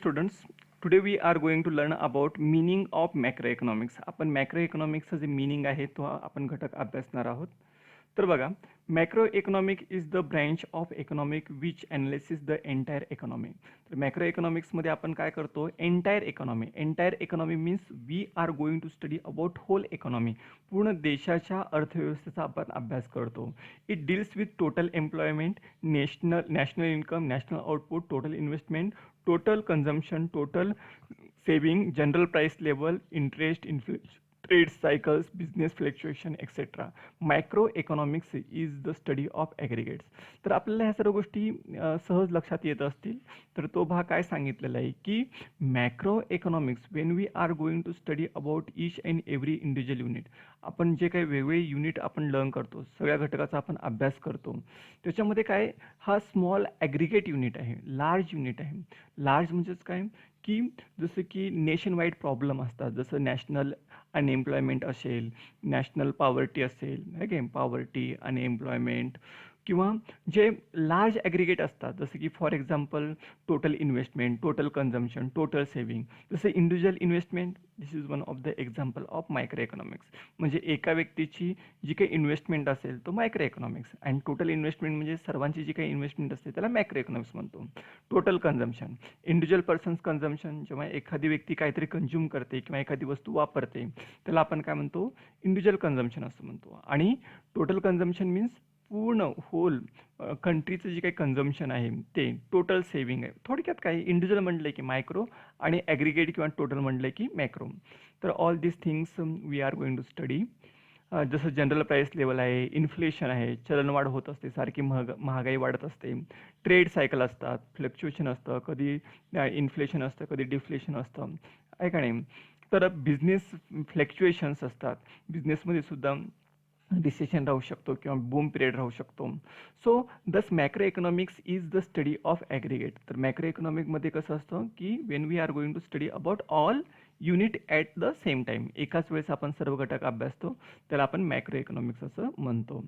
students, today we are going to learn about meaning of macroeconomics. आपण मॅक्रोइकॉनॉमिक्सचा जे meaning आहे तो आपण घटक अभ्यासणार आहोत. तर बघा, macroeconomic is the branch of economic which analysis the entire economy. तर मॅक्रोइकॉनॉमिक्समध्ये आपण काय करतो, entire economy means we are going to study about whole economy. पूर्ण देशाच्या अर्थव्यवस्थेचा आपण अभ्यास करतो. It deals with total employment, national income, national output, total investment, total consumption, total saving, general price level, interest, inflation, trade cycles, business fluctuation, etc. Microeconomics is the study of aggregates. तर आपल्याला ह्या सर्व गोष्टी सहज लक्षात येत असतील. तर तो भाग काय सांगितलेला आहे की macro economics when we are going to study about each and every individual unit. आपण जे काही वेगवेगळे युनिट आपण लर्न करतो, सगळ्या घटकाचा आपण अभ्यास करतो, त्याच्यामध्ये काय हा स्मॉल ॲग्रिगेट युनिट आहे, लार्ज युनिट आहे. लार्ज म्हणजेच काय की जसं की नेशन वाईड प्रॉब्लेम असतात, जसं नॅशनल अनएम्प्लॉयमेंट असेल, नॅशनल पॉवर्टी असेल, है की पॉवर्टी, अनएम्प्लॉयमेंट, किंवा जे लार्ज ॲग्रिगेट असतात जसं की for example total investment, total consumption, total saving. जसं individual investment, this is one of the example of micro economics. म्हणजे एका व्यक्तीची जी काही इन्व्हेस्टमेंट असेल तो micro economics, and total investment म्हणजे सर्वांची जी काही इन्व्हेस्टमेंट असते त्याला मॅक्रो इकॉनॉमिक्स म्हणतो. Total consumption, individual persons consumption, जेव्हा एखादी व्यक्ती काहीतरी कंझ्युम करते किंवा एखादी वस्तू वापरते त्याला आपण काय म्हणतो, इंडिव्हिज्युअल कन्झम्पशन असं म्हणतो. आणि टोटल कन्झम्पशन मीन्स पूर्ण होल कंट्रीचं जे काही कन्झम्पशन आहे ते. टोटल सेविंग आहे. थोडक्यात काय, इंडिव्हिज्युअल म्हटलं की मायक्रो आणि ॲग्रिगेट किंवा टोटल म्हटलं की मॅक्रो. तर all this things we are going to study. जसं जनरल प्राईस लेवल आहे, इन्फ्लेशन आहे, चलनवाढ होत असते, सारखी महागाई वाढत असते, ट्रेड सायकल असतात, फ्लक्च्युएशन असतं, कधी इन्फ्लेशन असतं, कधी डिफ्लेशन असतं, आहे का नाही. तर बिझनेस फ्लक्च्युएशन्स असतात, बिझनेसमध्ये सुद्धा रिसेशन राहू शकतो किंवा बूम पिरियड राहू शकतो. So this macro economics is the study of aggregate. तर मॅक्रो इकॉनॉमिकमध्ये कसं असतं की when we are going to study about all unit at the same time, एकाच वेळेस आपण सर्व घटक अभ्यासतो, त्याला आपण मॅक्रो इकॉनॉमिक्स असं म्हणतो.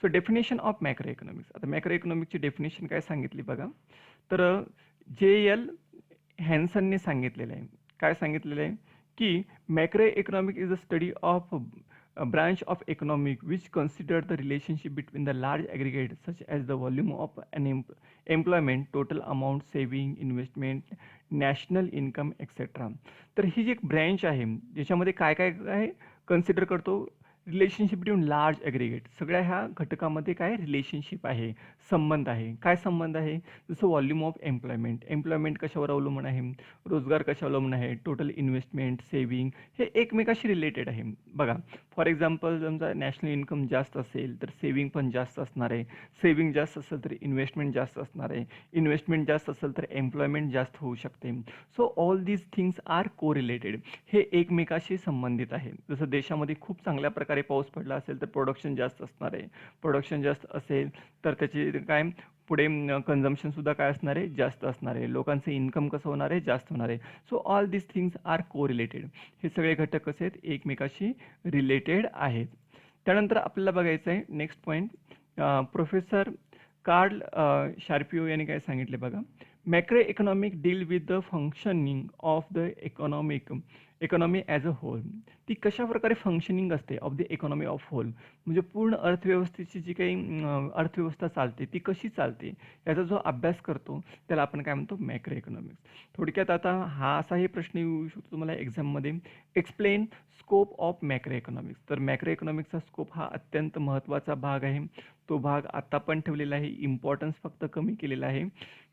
So definition of macro economics. आता मॅक्रो इकॉनॉमिक्सची डेफिनेशन काय सांगितली बघा. तर J.L. हॅन्सनने सांगितलेलं आहे. काय सांगितलेलं आहे की macro economic is a study of a branch of economic which consider the relationship between the large aggregates such as the volume of employment, total amount saving, investment, national income, etc. तर ही जी एक branch आहे ज्याच्यामध्ये काय काय काय consider करतो, relationship between large aggregate. सगळ्या ह्या घटकामध्ये काय रिलेशनशिप आहे, संबंध आहे. काय संबंध आहे, जसं व्हॉल्यूम ऑफ एम्प्लॉयमेंट कशावर अवलंबून आहे, रोजगार कशावर अवलंबून आहे, टोटल इन्व्हेस्टमेंट, सेविंग, हे एकमेकाशी रिलेटेड आहे. बघा, फॉर एक्झाम्पल समजा नॅशनल इन्कम जास्त असेल तर सेविंग पण जास्त असणार आहे, सेविंग जास्त असेल तर इन्व्हेस्टमेंट जास्त असणार आहे, इन्व्हेस्टमेंट जास्त असेल तर एम्प्लॉयमेंट जास्त होऊ शकते. So all these things are co related, हे एकमेकाशी संबंधित आहे. जसं देशामध्ये खूप चांगल्या प्रकारे पाऊस पडला असेल तर प्रोडक्शन जास्त असणार आहे, प्रोडक्शन जास्त असेल तर त्याची काय पुढे कन्झम्पशन सुद्धा काय असणार आहे, जास्त असणार आहे, लोकांचं इन्कम कसं होणार आहे, जास्त होणार आहे. So all this things are co related, हे सगळे घटक कसे आहेत, एकमेकाशी रिलेटेड आहेत. त्यानंतर आपल्याला बघायचं आहे नेक्स्ट पॉईंट. प्रोफेसर कार्ल शार्पियो यांनी काय सांगितले बघा. Macro economic deal with the functioning of the economy as a whole. ती कशा प्रकारे फंक्शनिंग असते of the economy of whole, म्हणजे पूर्ण अर्थव्यवस्थेची जी काही अर्थव्यवस्था चालते ती कशी चालते याचा जो अभ्यास करतो त्याला आपण काय म्हणतो, मॅक्रो इकॉनॉमिक्स. थोडक्यात आता हा असाही प्रश्न येऊ शकतो तुम्हाला एक्झाममध्ये, explain scope of macro economics. तर मॅक्रो इकॉनॉमिक्सचा स्कोप हा अत्यंत महत्त्वाचा भाग आहे. तो भाग आता पण ठेवलेला आहे, इम्पॉर्टन्स फक्त कमी केलेला आहे.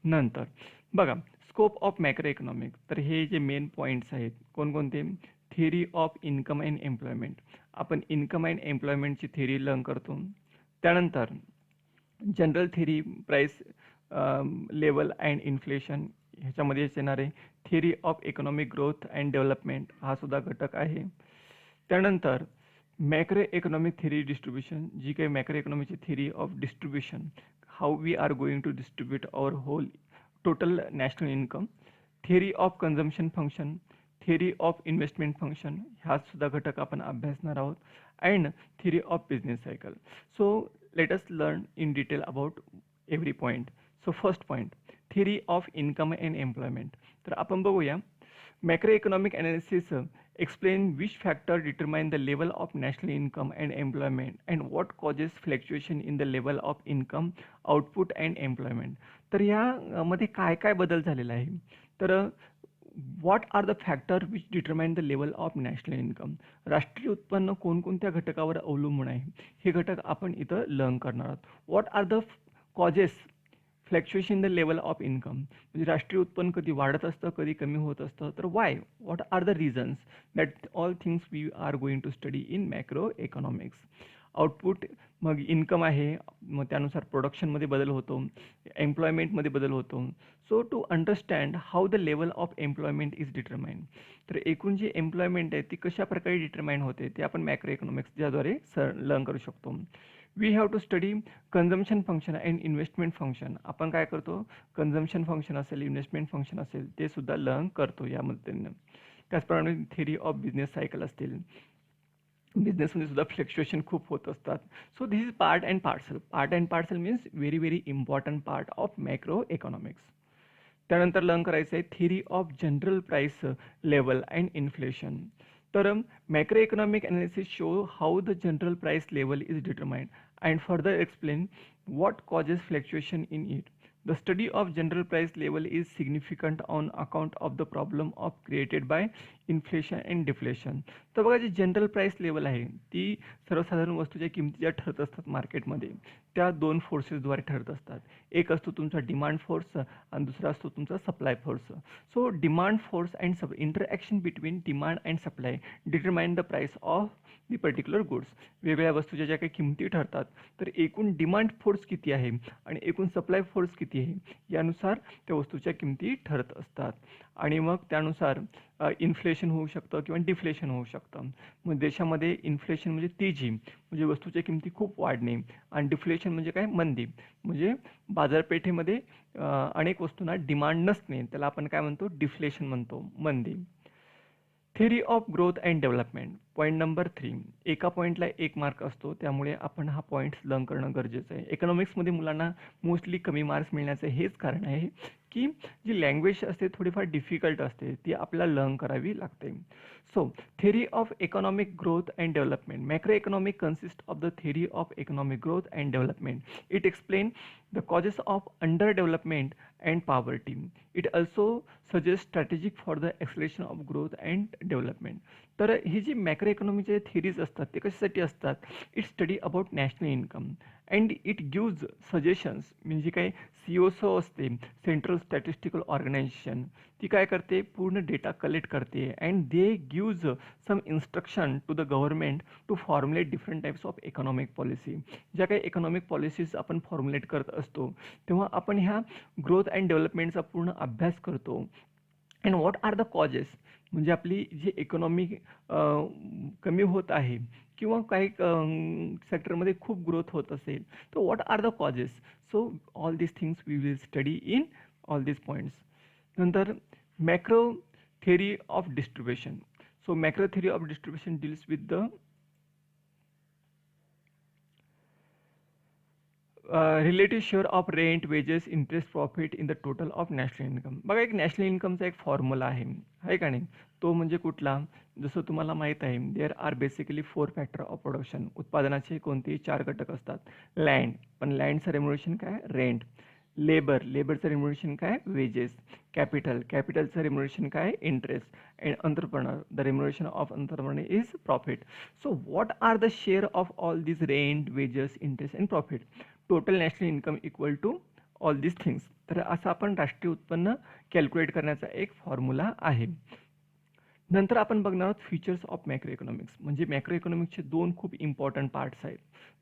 नंतर बघा, स्कोप ऑफ मॅक्रो इकॉनॉमिक. तर हे जे मेन पॉईंट्स आहेत कोणकोणते, theory of income and employment. आपण इन्कम अँड एम्प्लॉयमेंटची थिअरी लर्न करतो. त्यानंतर general theory, price level and inflation, ह्याच्यामध्येच येणार आहे. Theory of economic growth and development, हा सुद्धा घटक आहे. त्यानंतर मॅक्रो इकॉनॉमिक थिअरी डिस्ट्रीब्युशन, जी काही मॅक्रो इकॉनॉमिकची theory of distribution, how we are going to distribute our whole total national income. Theory of consumption function, theory of investment function, हा सुद्धा घटक आपण अभ्यासणार आहोत. And theory of business cycle. So let us learn in detail about every point. So first point, theory of income and employment. तर आपण बघूया macro economic analysis explain which factor determine the level of national income and employment and what causes fluctuation in the level of income, output and employment. तर या मध्ये काय काय बदल झालेला आहे. तर what are the factor which determine the level of national income. राष्ट्रीय उत्पन्न कोणकोणत्या घटकावर अवलंबून आहे हे घटक आपण इथं लर्न करणार आहोत. What are the causes fluctuation in the level of income, म्हणजे राष्ट्रीय उत्पन्न कधी वाढत असतं कधी कमी होत असतं. तर why, what are the reasons, that all things we are going to study in macro economics. Output, मग इन्कम आहे, मग त्यानुसार प्रोडक्शनमध्ये बदल होतो, एम्प्लॉयमेंटमध्ये बदल होतो. So to understand how the level of employment is determined. तर एकूण जी एम्प्लॉयमेंट आहे ती कशा प्रकारे डिटरमाइन होते ते आपण मॅक्रो इकॉनॉमिक्स ज्याद्वारे लर्न करू शकतो. We have to study consumption function and investment function. आपण काय करतो, कन्झम्पशन फंक्शन असेल, इन्व्हेस्टमेंट फंक्शन असेल ते सुद्धा लर्न करतो यामध्ये. त्याचप्रमाणे थिअरी ऑफ बिझनेस सायकल असतील, बिझनेसमध्ये सुद्धा फ्लक्च्युएशन खूप होत असतात. So this is part and parcel. Part and parcel means very very important part of macro economics. त्यानंतर लर्न करायचं आहे theory of general price level and inflation. तर macro economic analysis show how the general price level is determined and further explain what causes fluctuation in it. The study of general price level is significant on account of the problem of created by inflation and deflation. तर बघा जी general price level आहे ती सर्वसाधारण वस्तूच्या किमती ज्या ठरत असतात मार्केटमध्ये त्या दोन फोर्सेसद्वारे ठरत असतात. एक असतो तुमचा डिमांड फोर्स आणि दुसरा असतो तुमचा supply force. So demand force and interaction between demand and supply determine the price of the particular goods. वेगळ्या वस्तूच्या ज्या काही किमती ठरतात तर एकूण डिमांड फोर्स किती आहे आणि एकूण सप्लाय फोर्स किती आहे यानुसार त्या वस्तूच्या किमती ठरत असतात. आणि मग त्यानुसार इन्फ्लेशन होऊ शकतं किंवा डिफ्लेशन होऊ शकतं. मग देशामध्ये इन्फ्लेशन म्हणजे तेजी, म्हणजे वस्तूच्या किमती खूप वाढणे, आणि डिफ्लेशन म्हणजे काय, मंदी, म्हणजे बाजारपेठेमध्ये अनेक वस्तूंना डिमांड नसणे, त्याला आपण काय म्हणतो, डिफ्लेशन म्हणतो, मंदी. Theory of growth and development, point number 3. एका पॉईंटला 1 मार्क असतो, त्यामुळे आपण हा पॉईंट लर्न करणं गरजेचं आहे. इकॉनॉमिक्समध्ये मुलांना मोस्टली कमी मार्क्स मिळण्याचं हेच कारण आहे की जी लँग्वेज असते थोडीफार डिफिकल्ट असते, ती आपल्याला लर्न करावी लागते. So theory of economic growth and development. Macroeconomic consists of the theory of economic growth and development. It explains the causes of underdevelopment and poverty. It also suggests strategic for the acceleration of growth and development. तर ही जी macro इकॉनॉमीचे theories असतात ते कशासाठी असतात, it study about national income and it gives suggestions. म्हणजे काय, COSO असते, central statistical organisation, ती काय करते, पूर्ण डेटा कलेक्ट करते and they gives some instruction to the government to formulate different types of economic policy. ज्या काही इकॉनॉमिक पॉलिसीज आपण फॉर्म्युलेट करत असतो तेव्हा आपण ह्या ग्रोथ अँड डेव्हलपमेंटचा पूर्ण अभ्यास करतो. And what are the causes, म्हणजे आपली जी इकॉनॉमी कमी होत आहे किंवा काही सेक्टरमध्ये खूप ग्रोथ होत असेल तर what are the causes. So all this things we will study in all this points. नंतर macro theory of distribution. So macro theory of distribution deals with the relative share of rent, wages, interest, profit in the total of national income. बघा एक national इन्कमचा एक formula आहे का नाही, तो म्हणजे कुठला, जसं तुम्हाला माहीत आहे there are basically 4 factor of production. उत्पादनाचे कोणतेही 4 घटक असतात. लँड, पण लँडचं रेम्युनरेशन काय, रेंट. लेबर, लेबरचं रेम्युनरेशन काय, वेजेस. कॅपिटल, कॅपिटलचं रेम्युनरेशन काय, interest. And entrepreneur, the remuneration of entrepreneur is profit. So what are the share of all this rent, wages, interest and profit. Total national income equal to all this things. तर असं आपण राष्ट्रीय उत्पन्न calculate करण्याचा एक formula आहे. नंतर आपण बघणार आहोत फीचर्स ऑफ मॅक्रो इकॉनॉमिक्स. म्हणजे मॅक्रो इकॉनॉमिक्सचे 2 खूप इम्पॉर्टंट पार्ट्स आहेत.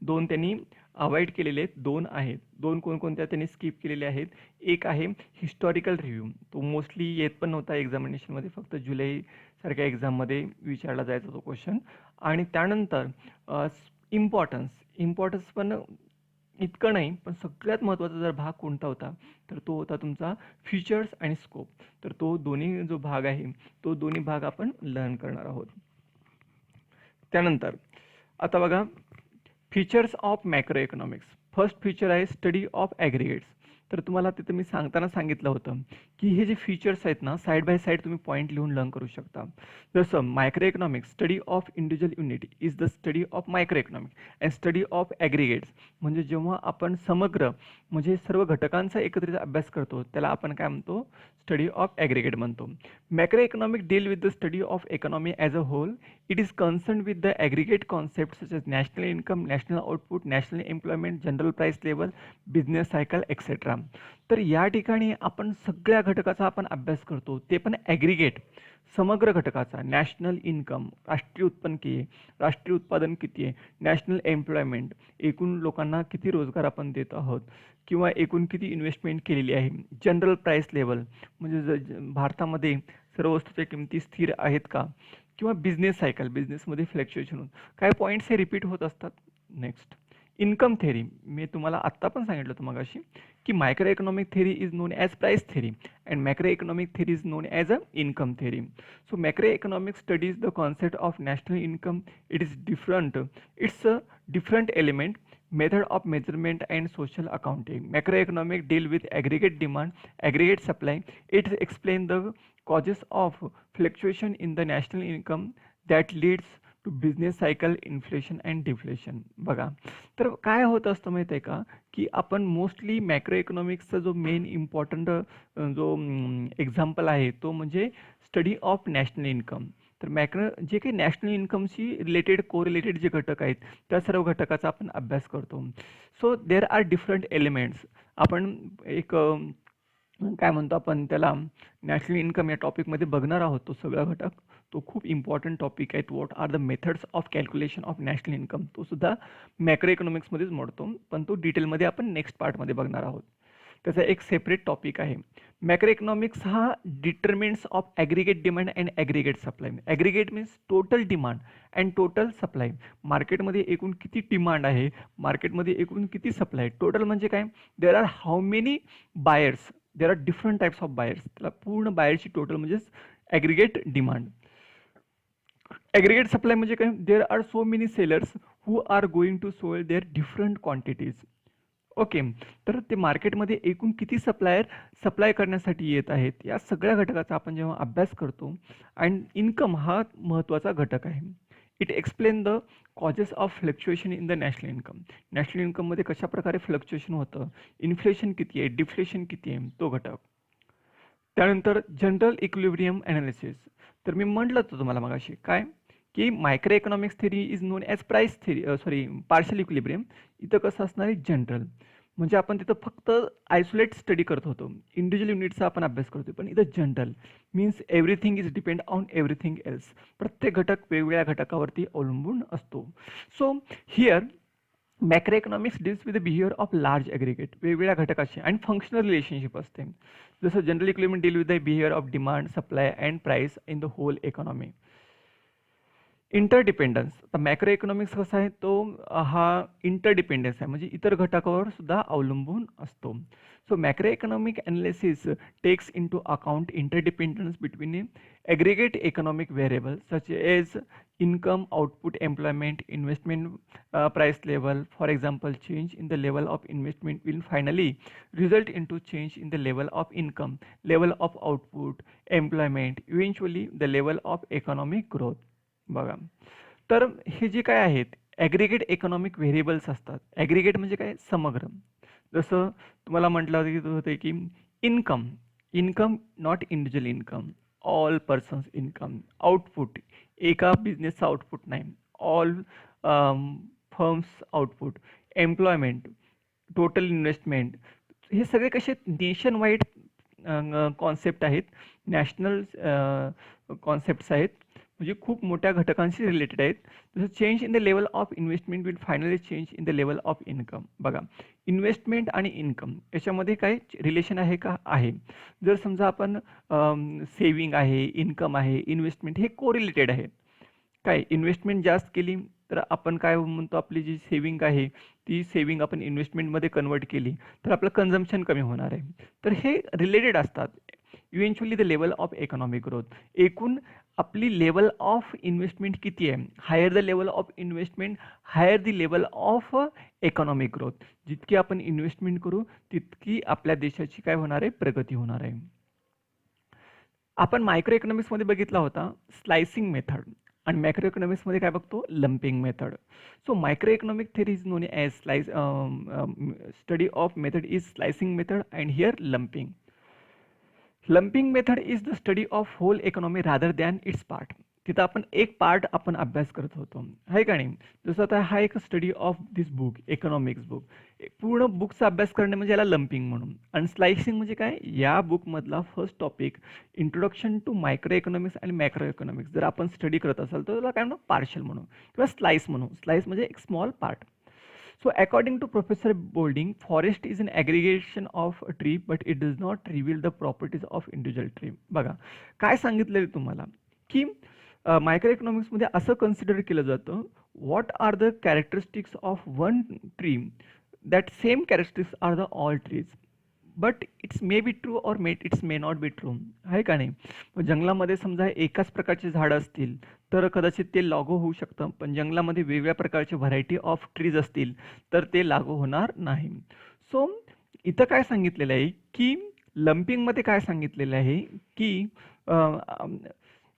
2 त्यांनी अवॉइड केलेले आहेत, 2 आहेत. 2 कोणकोणत्या त्यांनी स्किप केलेले आहेत. एक आहे हिस्टॉरिकल रिव्ह्यू, तो मोस्टली येत पण नव्हता एक्झामिनेशनमध्ये, फक्त जुलै सारख्या एक्झाममध्ये विचारला जायचा तो क्वेश्चन. आणि त्यानंतर इम्पॉर्टन्स पण इतकं नाही, पण सगळ्यात महत्त्वाचा जर भाग कोणता होता तर तो होता तुमचा फीचर्स आणि स्कोप. तर तो दोन्ही जो भाग आहे तो दोन्ही भाग आपण लर्न करणार आहोत. त्यानंतर आता बघा features of macro economics. First feature आहे स्टडी ऑफ ॲग्रिगेट्स. तर तुम्हाला तिथं मी सांगताना सांगितलं होतं की हे जे फीचर्स आहेत ना, साइड बाय साइड तुम्ही पॉईंट लिहून लर्न करू शकता. जसं micro economics study of individual unit is the study of micro economic and study of aggregates. म्हणजे जेव्हा आपण समग्र म्हणजे सर्व घटकांचा एकत्रित अभ्यास करतो त्याला आपण काय म्हणतो, स्टडी ऑफ ॲग्रिगेट म्हणतो. Macro economic deal with the study of economy as a hole. It is concern with the aggregate concept such as national income, national output, national employment, general price level, business cycle etcetera. तर या ठिकाणी आपण सगळ्या घटकाचा आपण अभ्यास करतो, ते पण ॲग्रिगेट समग्र घटकाचा. नॅशनल इन्कम, राष्ट्रीय उत्पन्न किती आहे, राष्ट्रीय उत्पादन किती आहे, नॅशनल एम्प्लॉयमेंट, एकूण लोकांना किती रोजगार आपण देत आहोत किंवा एकूण किती इन्व्हेस्टमेंट केलेली आहे, जनरल प्राइस लेवल म्हणजे भारतामध्ये सर्व वस्तूच्या किमती स्थिर आहेत का, किंवा बिझनेस सायकल, बिझनेसमध्ये फ्लक्च्युएशन होऊन काय पॉईंट्स हे रिपीट होत असतात. Next income theory. मी तुम्हाला आत्ता पण सांगितलं होतं मगाशी की micro economic theory is non as price theory and macro economic theory is non as a income theory. So macro economic studies the concept of national income. It is different, it's a different element, method of measurement and social accounting. Macroeconomic deal with aggregate demand, aggregate supply. It explains the causes of fluctuation in the national income that leads to business cycle, inflation and deflation. बघा, तर काय होत असतं माहिती आहे का की आपण मोस्टली मॅक्रो इकॉनॉमिक्सचा जो मेन इम्पॉर्टंट जो एक्झाम्पल आहे तो म्हणजे स्टडी ऑफ नॅशनल इन्कम. तर मॅक्रो जे काही नॅशनल इन्कमशी रिलेटेड कोरिलेटेड जे घटक आहेत त्या सर्व घटकाचा आपण अभ्यास करतो. So there are different elements. आपण एक काय म्हणतो आपण त्याला नॅशनल इन्कम या टॉपिकमध्ये बघणार आहोत. तो सगळा घटक तो खूप इम्पॉर्टंट टॉपिक आहे. What are the methods of calculation of national income, तो सुद्धा मॅक्रो इकॉनॉमिक्समध्येच मोडतो, पण तो डिटेलमध्ये आपण नेक्स्ट पार्टमध्ये बघणार आहोत. त्याचा एक सेपरेट टॉपिक आहे. मॅक्रो इकॉनॉमिक्स हा determines of aggregate demand and aggregate supply. Aggregate means total demand and total supply. मार्केटमध्ये एकूण किती डिमांड आहे, मार्केटमध्ये एकूण किती सप्लाय. टोटल म्हणजे काय, there are how many buyers, there are different types of buyers. त्याला पूर्ण बायर्सची टोटल म्हणजेच ॲग्रिगेट डिमांड. ॲग्रिगेट सप्लाय म्हणजे काय, there are so many sellers who are going to sell their different quantities. Okay, तर ते मार्केटमध्ये एकूण किती सप्लायर सप्लाय करण्यासाठी येत आहेत, या सगळ्या घटकाचा आपण जेव्हा अभ्यास करतो. अँड इन्कम हा महत्त्वाचा घटक आहे. It explain the causes of fluctuation in the national income. National इन्कममध्ये कशा प्रकारे फ्लक्च्युएशन होतं, इन्फ्लेशन किती आहे, डिफ्लेशन किती आहे, तो घटक. त्यानंतर जनरल इक्विलिब्रियम ॲनालिसिस. तर मी म्हटलं होतं तुम्हाला मगाशी काय की micro economics theory is non as price theory, partial equilibrium. इथं कसं असणार आहे, जनरल म्हणजे आपण तिथं फक्त आयसोलेट स्टडी करत होतो, इंडिव्हिज्युअल युनिटचा आपण अभ्यास करतो. पण इथं general means everything is depend on everything else. प्रत्येक घटक वेगवेगळ्या घटकावरती अवलंबून असतो. So here macro economics deals with the behaviour of large aggregate. वेगवेगळ्या घटकाचे आणि फंक्शनल रिलेशनशिप असते. जसं general equilibrium deal with the behaviour of demand, supply and price in the whole economy. Interdependence. तर मॅक्रो इकॉनॉमिक्स कसा आहे, तो हा इंटरडिपेंडन्स आहे, म्हणजे इतर घटकावर सुद्धा अवलंबून असतो. So macro economic analysis takes in to account interdependence between aggregate economic variable such as income, output, employment, investment price level. For example, change in the level of investment will finally result in to change in the level of income, level of output, employment, eventually the level of economic growth. बघा, तर हे जे काय आहेत aggregate economic variables असतात. Aggregate म्हणजे काय, समग्र. जसं तुम्हाला म्हटलं होतं की income, income not individual income, all persons income. Output, एका बिझनेसचा आउटपुट नाही, all firms output. Employment, total investment. हे सगळे कसे नेशन वाईड कॉन्सेप्ट आहेत, नॅशनल कॉन्सेप्ट्स आहेत, म्हणजे खूप मोठ्या घटकांशी रिलेटेड आहेत. जसं change in the level of investment will finally change in the level of income. बघा, इन्व्हेस्टमेंट आणि इन्कम याच्यामध्ये काय रिलेशन आहे का, आहे. जर समजा आपण सेविंग आहे, इन्कम आहे, इन्व्हेस्टमेंट हे कोरिलेटेड आहे. काय, इन्व्हेस्टमेंट जास्त केली तर आपण काय म्हणतो, आपली जी सेविंग आहे ती सेविंग आपण इन्व्हेस्टमेंटमध्ये कन्वर्ट केली तर आपलं कन्झम्पशन कमी होणार आहे. तर हे रिलेटेड असतात. Eventually the level of economic growth. एकूण आपली लेवल ऑफ इन्व्हेस्टमेंट किती आहे, higher the level of investment higher the level of economic growth. जितकी आपण इन्व्हेस्टमेंट करू तितकी आपल्या देशाची काय होणार आहे, प्रगती होणार आहे. आपण मायक्रो इकॉनॉमिक्समध्ये बघितला होता स्लायसिंग मेथड आणि मॅक्रो इकॉनॉमिक्समध्ये काय बघतो, lumping method. So micro economic theory is known as study of method is slicing method and here lumping. Lumping method is the study of whole economy rather than its part. तिथं आपण एक part आपण अभ्यास करत होतो, आहे का नाही. जसं आता हा एक study of this book, economics book, पूर्ण बुकचा अभ्यास करणे म्हणजे याला लंपिंग म्हणून. आणि स्लायसिंग म्हणजे काय, या बुकमधला first topic introduction to micro economics आणि मॅक्रो इकॉनॉमिक्स जर आपण स्टडी करत असाल तर त्याला काय म्हणू, पार्शल म्हणू किंवा स्लाइस म्हणू. स्लाइस म्हणजे एक small part. So according to Professor Bolding, forest is an aggregation of a tree, but it does not reveal the properties of individual tree. बघा काय सांगितलं तुम्हाला की मायक्रो इकॉनॉमिक्समध्ये असं कन्सिडर केलं जातं, what are the characteristics of one tree, that same characteristics are the all trees, but it's may be true or it's may not be true, आहे का नाही. जंगलामध्ये समजा एकाच प्रकारचे झाडं असतील तर कदाचित ते लागू होऊ शकतं, पण जंगलामध्ये वेगवेगळ्या प्रकारचे व्हरायटी ऑफ ट्रीज असतील तर ते लागू होणार नाही. सो इथं काय सांगितलेलं आहे की लंपिंगमध्ये काय सांगितलेलं आहे की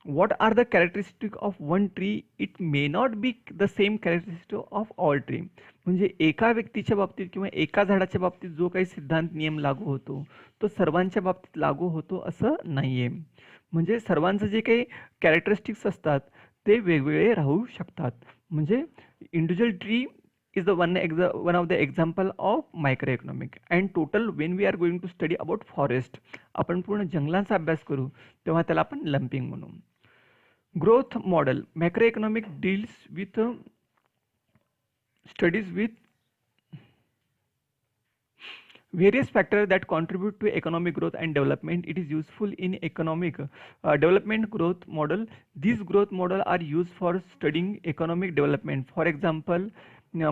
what are the characteristic of one tree, it may not be the same characteristic of all tree. म्हणजे एका व्यक्तीच्या बाबतीत किंवा एका झाडाच्या बाबतीत जो काही सिद्धांत नियम लागू होतो तो सर्वांच्या बाबतीत लागू होतो असं नाहीये. म्हणजे सर्वांचं जे काही कॅरेक्टरिस्टिक्स असतात ते वेगवेगळे राहू शकतात. म्हणजे individual tree is the one of the example of microeconomic. And total when we are going to study about forest, आपण पूर्ण जंगलांचा अभ्यास करू तेव्हा त्याला आपण लंपिंग म्हणू. Growth model, macroeconomic deals with studies with various factors that contribute to economic growth and development. It is useful in economic development growth model. These growth model are used for studying economic development. For example,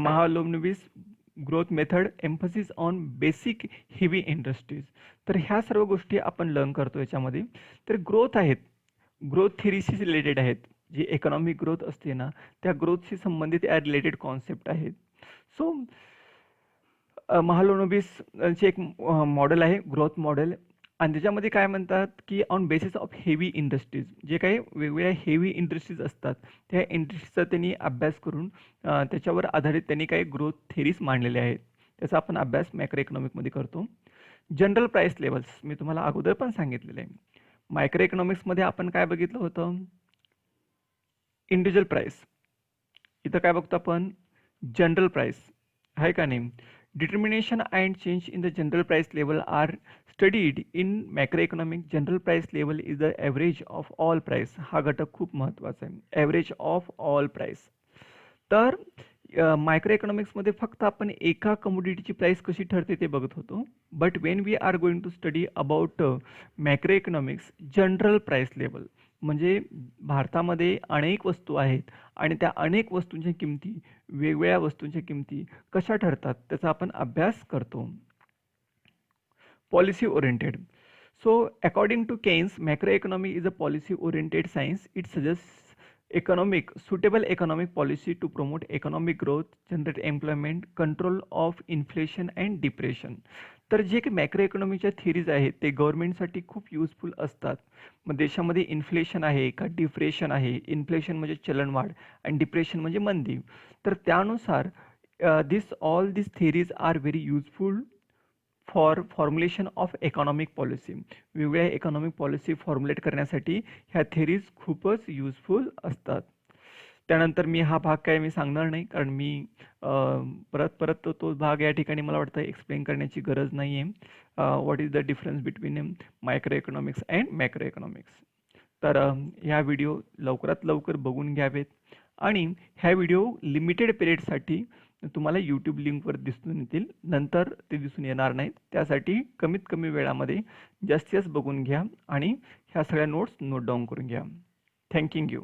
Mahalanobis growth method, emphasis on basic heavy industries. तर ह्या सर्व गोष्टी आपण learn करतो याच्यामध्ये. तर growth आहेत, growth थिअरीशी related आहेत. जी इकॉनॉमिक ग्रोथ असते ना त्या ग्रोथशी संबंधित या रिलेटेड कॉन्सेप्ट आहेत. सो महालनोबिसचे एक मॉडेल आहे ग्रोथ मॉडेल, आणि त्याच्यामध्ये काय म्हणतात की on basis of heavy industries, जे काही वेगवेगळ्या हेवी इंडस्ट्रीज असतात त्या इंडस्ट्रीजचा त्यांनी अभ्यास करून त्याच्यावर आधारित त्यांनी काही ग्रोथ थेरीज मांडलेल्या आहेत. त्याचा आपण अभ्यास मॅक्रो इकॉनॉमिकमध्ये करतो. जनरल प्राइस लेवल्स मी तुम्हाला अगोदर पण सांगितलेलं आहे. मायक्रो इकॉनॉमिक्समध्ये आपण काय बघितलं होतं, इंडिव्हिज्युअल प्राइस. इथं काय बघतो आपण, जनरल प्राइस, आहे का नाही. Determination and change in the general price level are studied in macroeconomic. General price level is the average of all price. हा घटक खूप महत्त्वाचा आहे, average of all price. तर मायक्रो इकॉनॉमिक्समध्ये फक्त आपण एका कमोडिटीची प्राइस कशी ठरते ते बघत होतो. But when we are going to study about macro economics, general price level म्हणजे भारतामध्ये अनेक वस्तू आहेत आणि त्या अनेक वस्तूंच्या किमती, वेगवेगळ्या वस्तूंच्या किमती कशा ठरतात त्याचा आपण अभ्यास करतो. Policy oriented. So according to Keynes, macro economy is a policy oriented science. It suggest suitable economic policy to promote economic growth, generate employment, control of inflation and depression. तर जे काही मॅक्रो इकॉनॉमीच्या थिअरीज आहेत ते गव्हर्नमेंटसाठी खूप useful असतात. मग देशामध्ये inflation आहे का डिप्रेशन आहे, इन्फ्लेशन म्हणजे चलनवाढ आणि डिप्रेशन म्हणजे मंदी. तर त्यानुसार all this theories are very useful for formulation of economic policy. वेगवेगळ्या इकॉनॉमिक पॉलिसी फॉर्म्युलेट करण्यासाठी ह्या थिअरीज खूपच युजफुल असतात. त्यानंतर मी हा भाग काय मी सांगणार नाही, कारण मी परत तो भाग या ठिकाणी मला वाटतं एक्सप्लेन करण्याची गरज नाही आहे. What is the difference between micro economics and macro economics. तर ह्या व्हिडिओ लवकरात लवकर बघून घ्यावेत आणि ह्या व्हिडिओ लिमिटेड पिरियडसाठी तुम्हाला यूट्यूब लिंकवर दिसून येतील, नंतर ते दिसून येणार नाहीत. त्यासाठी कमीत कमी वेळामध्ये जास्तीत जास्त बघून घ्या आणि ह्या सगळ्या नोट्स नोट डाऊन करून घ्या. Thank you.